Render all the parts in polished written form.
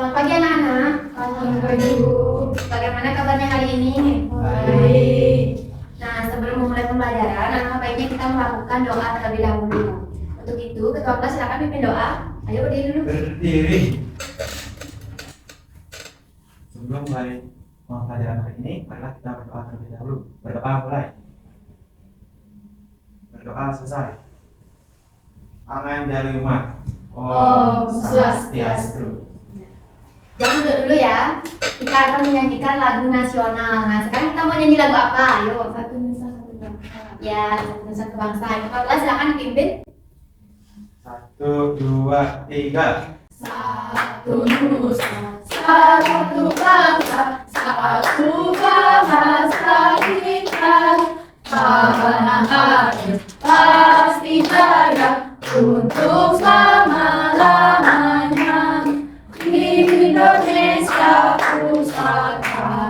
Selamat pagi anak-anak. Selamat pagi, Bu. Bagaimana kabarnya hari ini? Baik. Nah, sebelum memulai pembelajaran, alangkah baiknya kita melakukan doa terlebih dahulu. Untuk itu, ketua kelas silakan pimpin doa. Ayo berdiri dulu. Berdiri. Sebelum mulai pembelajaran hari ini, marilah kita berdoa terlebih dahulu. Berdoa mulai. Berdoa selesai. Amen dari umat. Om Swastiastu. Jangan duduk dulu ya. Kita akan menyanyikan lagu nasional. Nah, sekarang kita mau nyanyi lagu apa? Ayo. Satu Nusa Satu Bangsa. Ya, Satu Nusa Satu Bangsa. Ketua kelas silakan dipimpin. 1, 2, 3. Satu Nusa, satu bangsa, satu bahasa kita. Tanah air pasti jaya untuk selama-lamanya. Indonesia pusaka,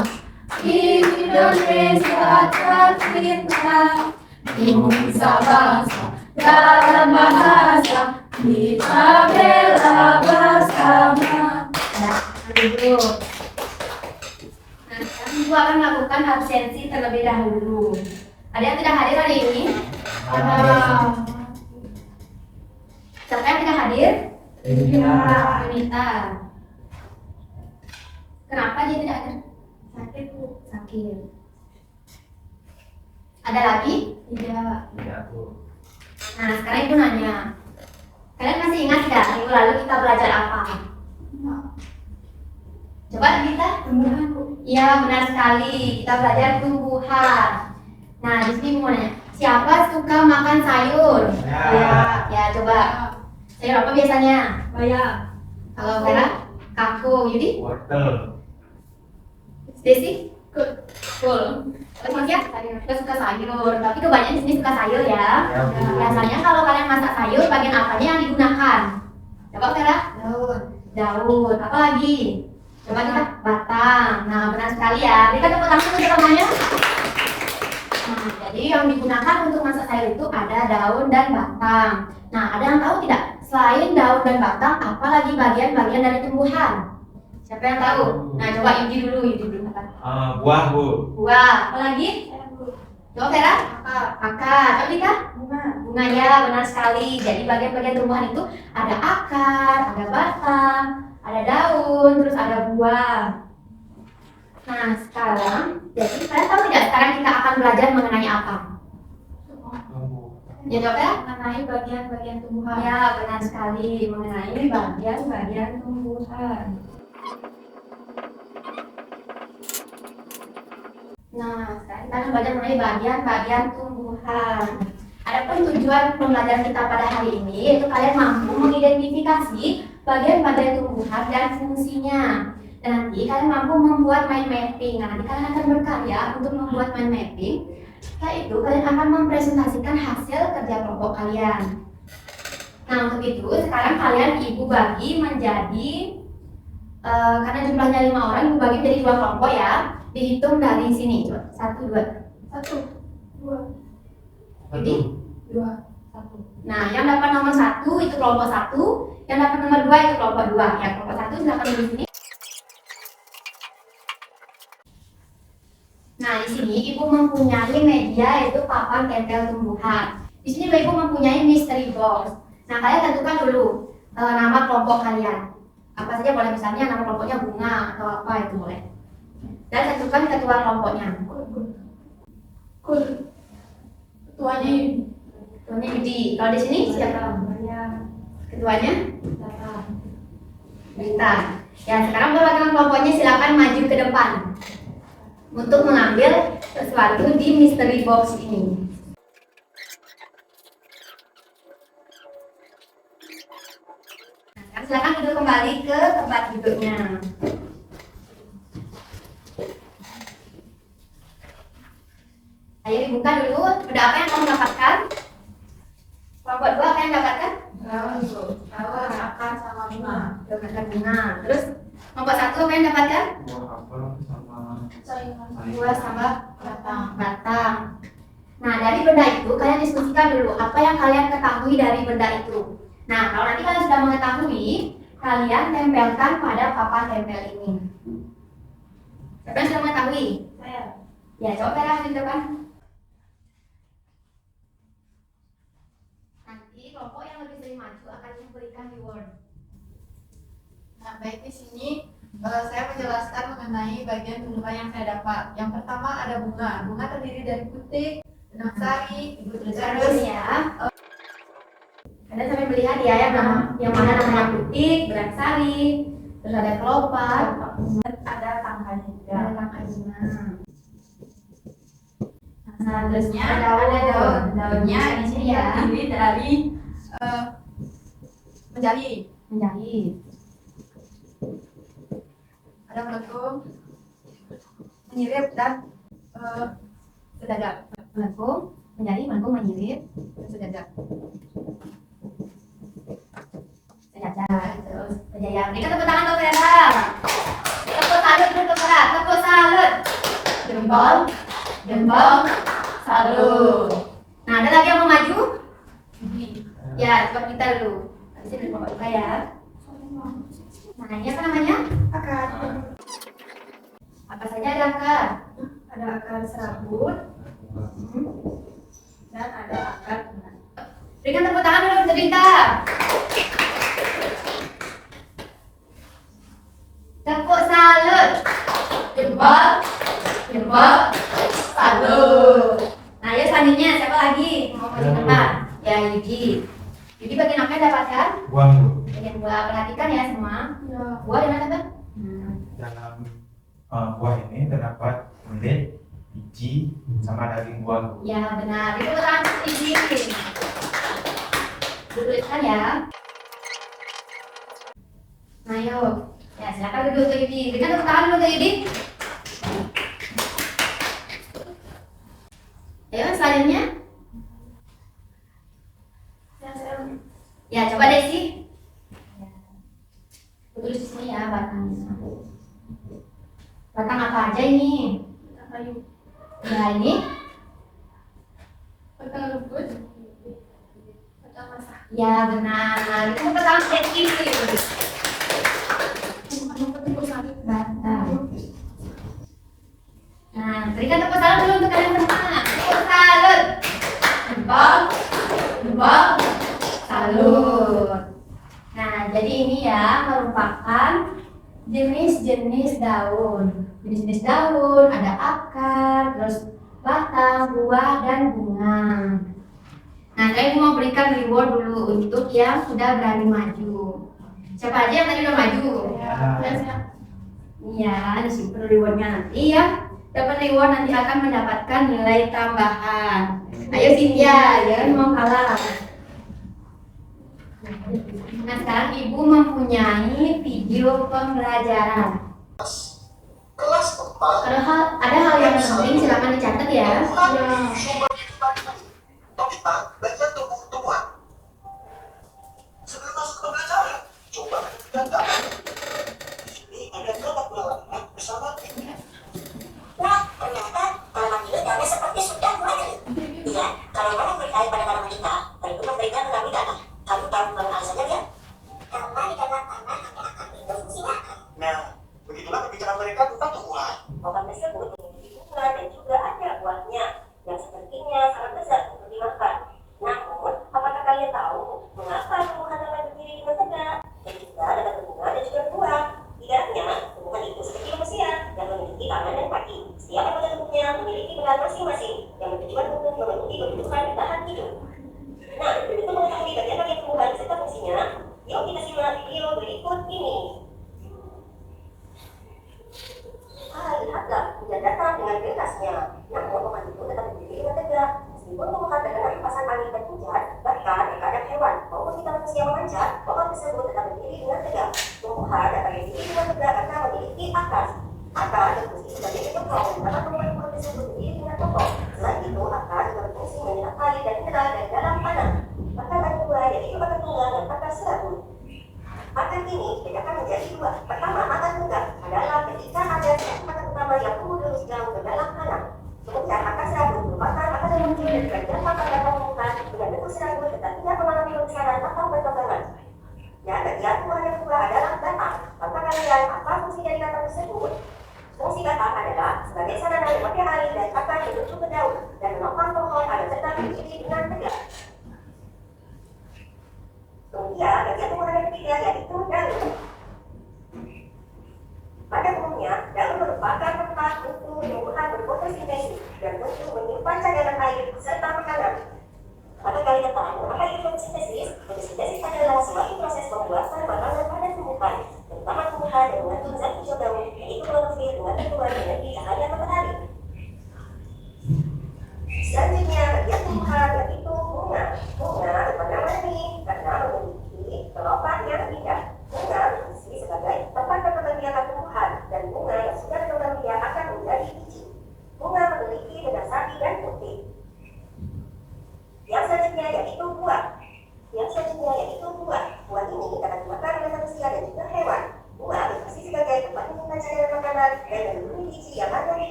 Indonesia tercinta. Nusa bangsa dalam bahasa kita bela bersama. Nah, dulu. Nah, sekarang Ibu akan melakukan absensi terlebih dahulu. Ada yang tidak hadir hari ini? Siapa yang tidak hadir? Yunita. Kenapa dia tidak hadir? Sakit, Bu. Sakit. Ada lagi? Tidak. Tidak, Bu. Nah, sekarang Ibu nanya. Kalian masih ingat tidak minggu lalu kita belajar apa? Coba kita? Tumbuhan, Bu. Iya, benar sekali. Kita belajar tumbuhan. Nah, di sini mau nanya, siapa suka makan sayur? Ya. Ya, coba. Sayur apa biasanya? Bayam. Kalau Vera, kangkung. Yudi, Wortel. Stacy, cool. Kalau ya, kita suka sayur. Tapi kebanyakan di sini suka sayur ya. Ya, Bu. Biasanya kalau kalian masak sayur, bagian apanya yang digunakan? Coba Vera. Daun. Daun. Apa lagi? Coba kita batang. Nah, benar sekali ya. Kita tepuk tangan untuk semuanya. Nah, jadi yang digunakan untuk masak sayur itu ada daun dan batang. Nah, ada yang tahu tidak? Selain daun dan batang, apa lagi bagian-bagian dari tumbuhan? Siapa yang tahu? Nah, coba Yudi dulu. Buah, Bu. Buah. Apa lagi? Coba Vera. Akar. Coba Dika. Bunga. Bunga, ya, benar sekali. Jadi bagian-bagian tumbuhan itu ada akar, ada batang, ada daun, terus ada buah. Nah, sekarang, jadi kalian tahu tidak sekarang kita akan belajar mengenai apa? Ya, coba ya? Mengenai bagian-bagian tumbuhan. Ya, benar sekali. Mengenai bagian-bagian tumbuhan. Nah, sekarang kita akan belajar mengenai bagian-bagian tumbuhan. Adapun tujuan pembelajaran kita pada hari ini yaitu kalian mampu mengidentifikasi bagian-bagian tumbuhan dan fungsinya. Dan nanti kalian mampu membuat mind mapping. Nah, nanti kalian akan berkarya untuk membuat mind mapping. Setelah itu kalian akan mempresentasikan hasil kerja kelompok kalian. Nah, untuk itu sekarang kalian Ibu bagi menjadi karena jumlahnya 5 orang, Ibu bagi menjadi 2 kelompok ya. Dihitung dari sini. Coba. 1, 2. 1, 2, Jadi 2, 1. nah, yang dapat nomor 1 itu kelompok 1, yang dapat nomor 2 itu kelompok 2. Ya, kelompok 1 silakan di sini. Nah, di sini Ibu mempunyai media yaitu papan tempel tumbuhan. Di sini Ibu mempunyai mystery box. Nah, kalian tentukan dulu nama kelompok kalian. Apa saja boleh, misalnya nama kelompoknya bunga atau apa itu boleh. Dan tentukan ketua kelompoknya. Kul. Ketuanya Ketuanya Yudi. Kalau di sini siapa? Bayam. Ketuanya? Datang. Rita. Ya, sekarang perwakilan kelompoknya silakan maju ke depan untuk mengambil sesuatu di mystery box ini. Nah, sekarang silakan duduk kembali ke tempat duduknya. Ayo dibuka dulu. Udah apa yang kamu dapatkan? Kelompok 2 apa yang dapatkan? Daun, Bu. Daun, akar sama bunga. Dapatkan bunga. Terus kelompok 1 apa yang dapatkan? Buah apel sama Sayuran. Buah sama Batang. batang. Nah, dari benda itu kalian diskusikan dulu apa yang kalian ketahui dari benda itu. Nah, kalau nanti kalian sudah mengetahui, kalian tempelkan pada papan tempel ini. Siapa yang sudah mengetahui? Saya. Ya, coba Vera di depan. Nanti kelompok yang lebih sering maju akan memberikan reward. Nah, baik di sini saya menjelaskan mengenai bagian tumbuhan yang saya dapat. Yang pertama ada bunga. Bunga terdiri dari putik, benang sari, ibu Terus terus. ya. Kalian sampai melihat ya yang mana namanya putih, berangsari, terus ada kelopak, Ada tangkai juga. ada tangkai bunga. Nah, terusnya Ada daun. Daunnya Di ini sini ya. terdiri dari menjadi. Menjahit. Ada melengkung, menyirip dan sejajar. Melengkung, menjahit, melengkung, menyirip, Dan sejajar. sejajar, terus berjaya. Berikan tepuk tangan untuk Vera. Tepuk salut untuk Vera. Tepuk salut. Jempol, jempol, salut. Nah, ada lagi yang mau maju? Ya, coba kita dulu. Habis ini Bapak buka ya. Nah, ini apa namanya? Akar. Apa saja ada akar? Ada akar serabut Hmm. dan ada akar bunga. Berikan tepuk tangan dulu sebentar. Tepuk salut. Jempol, jempol, salut. Nah, ya selanjutnya siapa lagi? Mau maju depan? Ya, Yudi. Yudi bagian apa yang dapatkan? Buang Bu. Bagian buah. Perhatikan ya semua. Ya. Buah di mana tuh? Dalam buah ini terdapat kulit, biji, sama daging buah Bu. Ya, benar. Itu tangan Yudi. Tuliskan ya. Nah, yuk. Ya, silakan duduk untuk Yudi. Berikan tepuk tangan dulu untuk Yudi. Ayo, selanjutnya. Ya, coba Desi. Aku tulis di sini ya batangnya. Batang apa aja ini? Kayu. Ya, ini. Batang lembut. Batang masak. Ya, benar. Itu batang Desi. Batang. Nah, berikan tepuk tangan dulu untuk kalian semua. Tepuk salut. Jempol, jempol, salut. Nah, jadi ini ya merupakan jenis-jenis daun. Jenis-jenis daun, ada akar, terus batang, buah, dan bunga. Nah, saya mau berikan reward dulu untuk yang sudah berani maju. Siapa aja yang tadi udah maju? Ya. Iya, disimpan rewardnya nanti ya. Dapat reward nanti akan mendapatkan nilai tambahan. Ayo Cynthia, jangan mau kalah. Nah, sekarang Ibu mempunyai video pembelajaran. Kelas 4 Ada hal yang penting, silakan dicatat ya. sumber topik belajar tumbuh-tumbuhan. Sebelum masuk ke pembelajaran, coba data. Di sini ada kelompok lalat bersama timnya. Nah, ternyata tanaman ini daunnya seperti sudah mulai. Iya, kalau kamu berkait pada tanaman kita, perlu memberikan melalui tanah. Kamu tahu bagaimana alasannya, ya? Karena di dalam tanah ada akar itu fungsinya. Nah, begitulah berbicara mereka tentang tumbuhan. Obat tersebut memiliki bunga dan juga ada buahnya yang sepertinya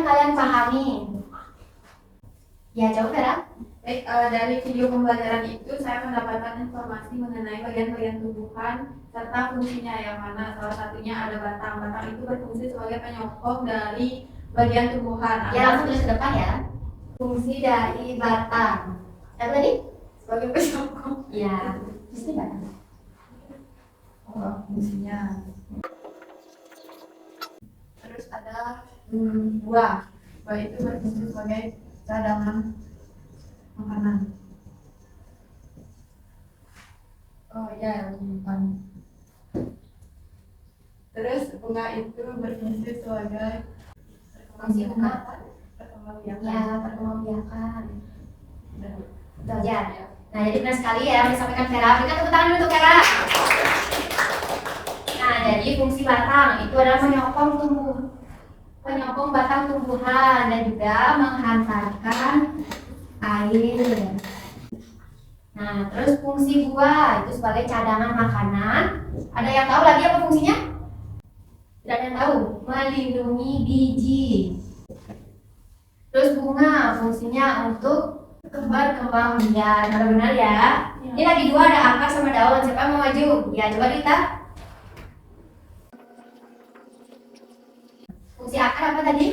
kalian pahami? Ya, jawab Vera. Baik, dari video pembelajaran itu saya mendapatkan informasi mengenai bagian-bagian tumbuhan serta fungsinya, yang mana salah satunya ada batang. Batang itu berfungsi sebagai penyokong dari bagian tumbuhan. Ya, langsung tulis ke depan ya. Fungsi dari batang. Apa tadi? Sebagai penyokong. Ya, fungsi batang. Oh, fungsinya. Terus ada buah. Buah itu berfungsi sebagai cadangan makanan. Oh ya, bukan. Terus bunga itu berfungsi sebagai Fungsi bunga apa? perkembangbiakan. Ya, perkembangbiakan. Itu aja. Nah, jadi benar sekali ya yang disampaikan Vera. Berikan tepuk tangan dulu untuk Vera. Nah, jadi fungsi batang itu adalah penyokong batang tumbuhan dan juga menghantarkan air. Nah, terus fungsi buah itu sebagai cadangan makanan. Ada yang tahu lagi apa fungsinya? Tidak ada yang tahu. Melindungi biji. Terus bunga fungsinya untuk berkembang biak. Benar-benar ya. Ini lagi dua, ada akar sama daun. Siapa yang mau maju? Ya, coba Rita. Fungsi akar apa tadi?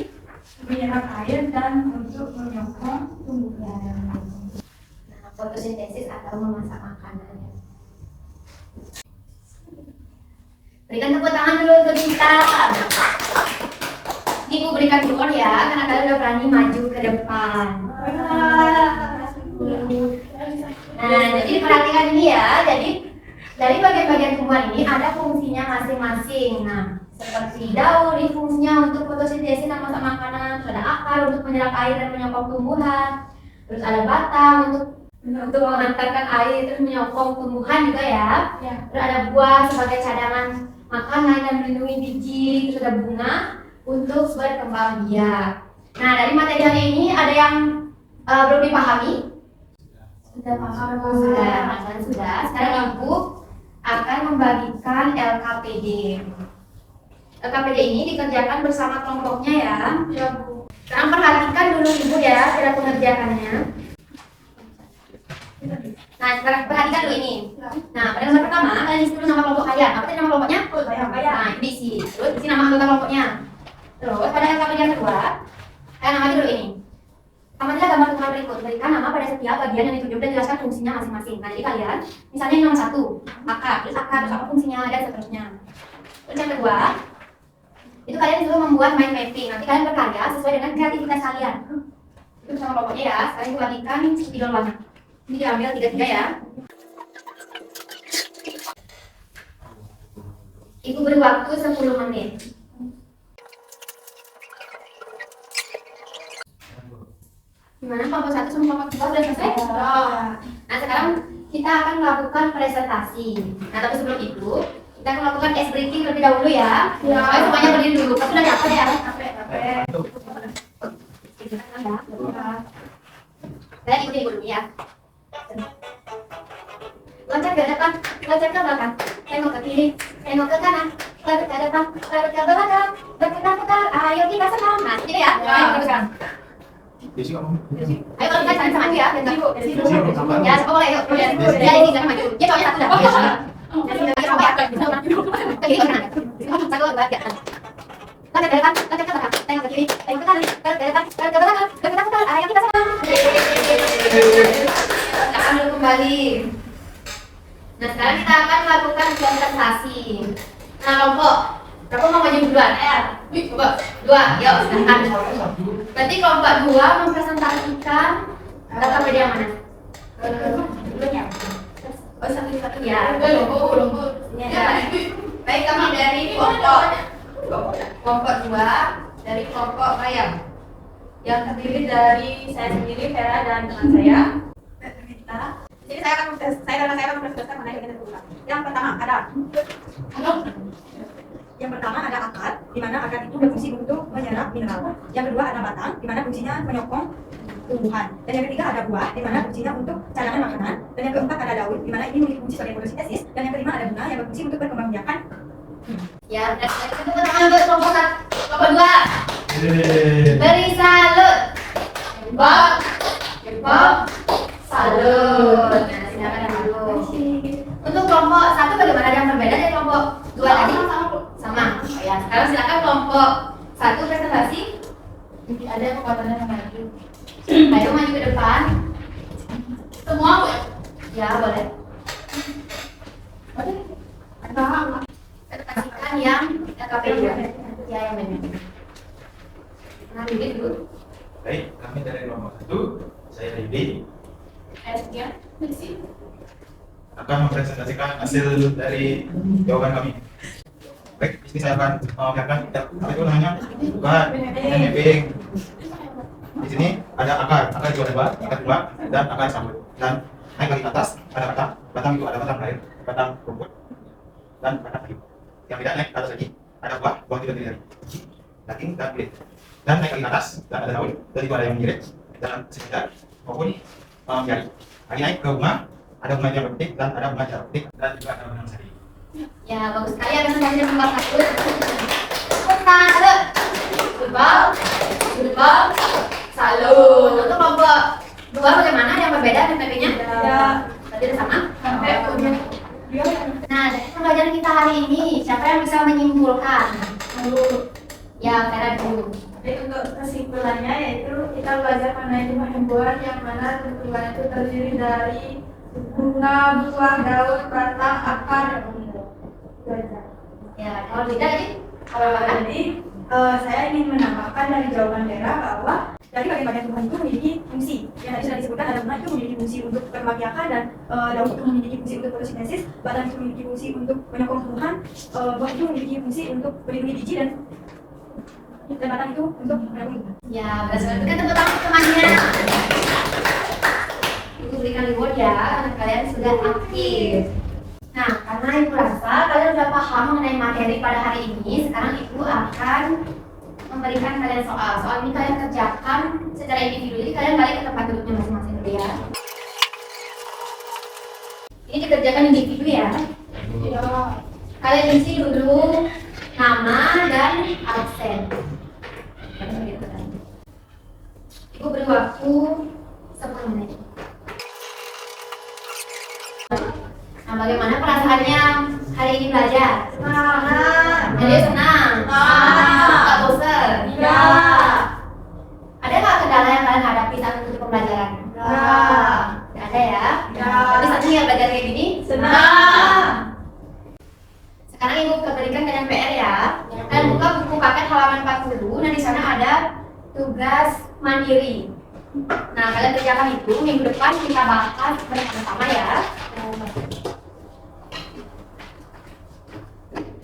Menyerap air dan untuk menyokong tumbuhan. Nah, fotosintesis atau memasak makanan. Berikan tepuk tangan dulu untuk kita. Ibu berikan support ya, karena kalian udah berani maju ke depan. Nah, jadi perhatikan ini ya. Jadi dari bagian-bagian tumbuhan ini ada fungsinya masing-masing. Nah, seperti daun ini fungsinya untuk fotosintesis dan masak makanan. Terus ada akar untuk menyerap air dan menyokong tumbuhan. Terus ada batang untuk mengantarkan air terus menyokong tumbuhan juga ya. Terus ada buah sebagai cadangan makanan dan melindungi biji. Terus ada bunga untuk berkembang biak. Nah, dari materi hari ini ada yang belum dipahami? Sudah paham? Sudah. Sekarang Ibu akan membagikan LKPD. LKPD ini dikerjakan bersama kelompoknya ya. Ya, Bu. Sekarang perhatikan dulu Ibu ya cara pengerjakannya. Nah, sekarang perhatikan dulu ini. Nah, pada lembar pertama kalian isi dulu nama kelompok kalian. Apa tadi nama kelompoknya? Nah, itu diisi. Terus isi nama anggota kelompoknya. Terus pada LKPD yang kedua, kalian amati dulu ini. Amatilah gambar tumbuhan berikut. Berikan nama pada setiap bagian yang ditunjuk dan jelaskan fungsinya masing-masing. Nah, jadi kalian, misalnya yang nomor 1, akar, terus apa fungsinya dan seterusnya. Terus yang kedua, itu kalian disuruh membuat mind mapping. Nanti kalian berkarya sesuai dengan kreativitas kalian. Itu sama kelompoknya ya. Sekarang Ibu bagikan spidol warna. Ini diambil 3-3 ya. Ibu beri waktu 10 menit. Gimana kelompok 1 sama kelompok 2 sudah selesai? Nah, sekarang kita akan melakukan presentasi. Nah, tapi sebelum itu kita akan melakukan ice breaking terlebih dahulu ya. Ayo semuanya berdiri dulu. Pasti udah capek ya? Capek. Saya ikutin dulu ya. Loncat ke depan, loncat ke belakang, tengok ke kiri, tengok ke kanan, lari ke depan, lari ke belakang, berputar-putar, ayo kita senam. Nah, gitu ya. Ayo kita sekarang. Desi ngomong. Ayo kalau kita sama maju ya, Desi ngomong. ya, siapa boleh, yuk. Ya, ini jangan maju. Dia soalnya satu dah. Jadi coba ya. Ke kiri ke kanan. Satu dua tiga. Loncat ke depan, loncat ke belakang, tengok ke kiri, tengok ke kanan, lari ke depan, lari ke belakang, berputar-putar, ayo kita senam. Akan dulu kembali. Nah, sekarang kita akan melakukan presentasi. Nah, kelompok berapa mau maju duluan? Coba 2, yuk silahkan. Berarti kelompok 2 mempresentasikan LKPD yang mana? Oh, satu-satu ya. Baik, kami dari kelompok 2 dari kelompok Bayam yang terdiri dari saya sendiri, Vera, dan teman saya. Jadi saya akan mempresentasikan mana yang kita buka. Yang pertama ada akar, di mana akar itu berfungsi untuk menyerap mineral. Yang kedua ada batang, di mana fungsinya menyokong tumbuhan. Dan yang ketiga ada buah, di mana fungsinya untuk cadangan makanan. Dan yang keempat ada daun, di mana ini memiliki fungsi sebagai fotosintesis. Dan yang kelima ada bunga yang berfungsi untuk berkembangbiakan. Ya, dan kita untuk kelompok 2. Beri Jebak, jebak, salut. Nah, silakan dulu. Untuk kelompok satu bagaimana yang berbeda dari kelompok dua tadi? Sama. Oh ya, sekarang silakan kelompok satu presentasi. Ada kekuatannya sama itu. Ayo maju ke depan. Semua Bu. Ya, boleh. Presentasikan yang KKP2. Ya, yang benar. Nah, ini dulu. Baik, kami dari kelompok 1, saya Ridi, S-nya misi. akan mempresentasikan hasil dari jawaban kami. Baik, di sini saya akan memperlihatkan apa itu namanya bukan mapping. Di sini ada akar juga ada tingkat 2 dan akar sambut. Dan naik lagi ke atas ada batang itu ada batang lain, batang rumput dan batang kayu. Yang tidak naik ke atas lagi ada buah itu terdiri dari biji, daging dan kulit. Dan naik lagi ke atas dan ada daun, dan itu ada yang mengirit dalam sekitar maupun jari. Lagi naik ke bunga, ada bunga yang berpetik dan ada bunga yang berpetik dan juga ada bunga sari. Ya, bagus sekali ya presentasinya nomor 1. Salut. Jebak, jebak, salut. Untuk kelompok 2 bagaimana yang berbeda MPP-nya? Ya. Tadi ada sama? Dia Nah, dari pembelajaran kita hari ini, siapa yang bisa menyimpulkan? Ya, Vera dulu. Jadi untuk kesimpulannya yaitu kita belajar mengenai tumbuhan yang mana tumbuhan itu terdiri dari bunga, buah, daun, batang, akar, dan umur. Itu aja. Ya, kalau tidak ini Jadi saya ingin menambahkan dari jawaban Vera bahwa dari bagian-bagian tumbuhan itu memiliki fungsi. Yang tadi sudah disebutkan ada bunga itu memiliki fungsi untuk berkembang biakan dan daun itu memiliki fungsi untuk fotosintesis, batang itu memiliki fungsi untuk menyokong tumbuhan, buah itu memiliki fungsi untuk melindungi biji dan batang itu untuk menyokong tumbuhan. ya, berdasarkan itu kan tepuk tangan temannya. Ibu berikan reward ya, karena kalian sudah aktif. Nah, karena Ibu rasa kalian sudah paham mengenai materi pada hari ini, sekarang Ibu akan memberikan kalian soal. Soal ini kalian kerjakan secara individu, jadi kalian balik ke tempat duduknya masing-masing dulu ya. Ini dikerjakan individu ya. Kalian isi dulu nama dan absen. Ibu beri waktu 10 menit. Nah, bagaimana perasaannya hari ini belajar? Senang. Jadi senang? Nggak bosan? Iya. Ada nggak kendala yang kalian hadapi saat mengikuti pembelajaran? Nggak ada ya? Iya. Tapi senang ya belajar kayak gini? Senang. Sekarang Ibu berikan kalian PR ya. Kalian buka buku paket halaman 40. Nah, di sana ada tugas mandiri. Nah, kalian kerjakan itu minggu depan kita bahas bersama-sama ya.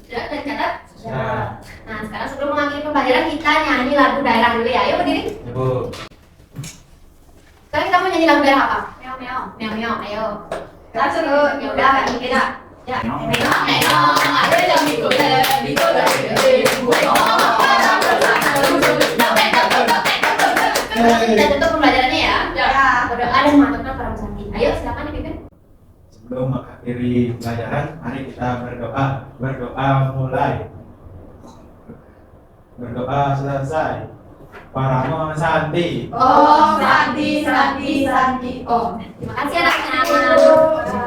Sudah kalian catat? Sudah. Nah, sekarang sebelum mengakhiri pembelajaran kita nyanyi lagu daerah dulu ya. Ayo berdiri. Ibu, Sekarang kita mau nyanyi lagu daerah apa? Meow meow. Meow meow, ayo. Langsung. Ya udah, kan kita. Ya. Meow meow, ada yang mikul, kita tutup pembelajarannya ya. Berdoa dan memantapkan para peserta. Ayo silakan dipimpin. sebelum mengakhiri pelajaran, mari kita berdoa. Berdoa mulai. Berdoa selesai. Paramo Santi. Om Santi Santi Santi Om. Terima kasih anak-anak.